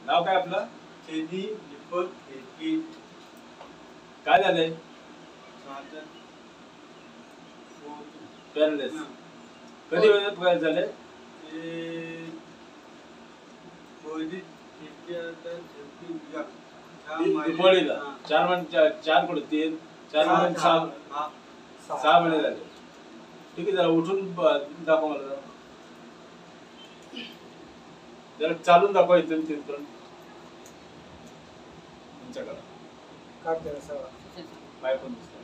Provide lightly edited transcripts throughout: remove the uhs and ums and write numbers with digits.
नाव काय आपलं? चेदी दीपक हेकी. काय झालंय? पॅरालिस. कधी पॅरालिस झाले? दिवाळीला 4 महिने 4 कुठे 3 4 महिने 6 महिने झाले. ठीक आहे, जरा उठून दाखव मला जरा चालून दाखवा इथून तिथपर्यंत तुमच्याकडे पाय पण दिसतो.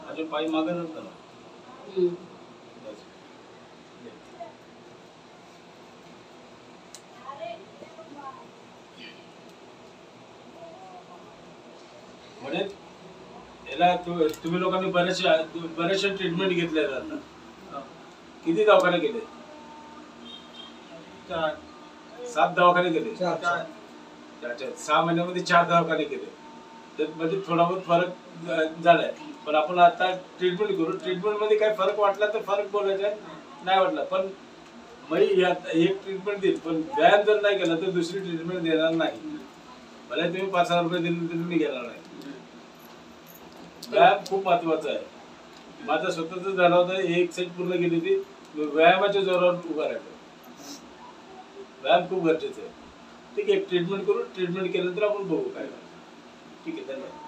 अजून पाय मागे नव्हतं ना. म्हणजे याला तुम्ही लोकांनी बऱ्याचशा ट्रीटमेंट घेतल्या जातात. किती दवाखाने केले? 7 दवाखाने केले. 6 महिन्यामध्ये 4 दवाखाने केले. तर म्हणजे थोडा बहुत फरक झालाय. पण आपण आता ट्रीटमेंट करू. ट्रीटमेंट मध्ये काय फरक वाटला तर फरक बोलायचा, नाही वाटला पण एक ट्रीटमेंट देईल, पण व्यायाम जर नाही केला तर दुसरी ट्रीटमेंट देणार नाही. मला तुम्ही 5,000 रुपये दिले तरी मी घेणार नाही. व्यायाम खूप महत्वाचा आहे. माझा स्वतःच झाला होता, एक सेट पूर्ण केली होती. व्यायामाच्या जोरावर उभा राहिलो. व्यायाम खूप गरजेचा आहे. ठीक आहे, ट्रीटमेंट करू. ट्रीटमेंट केल्यानंतर आपण बघू काय. ठीक आहे, धन्यवाद.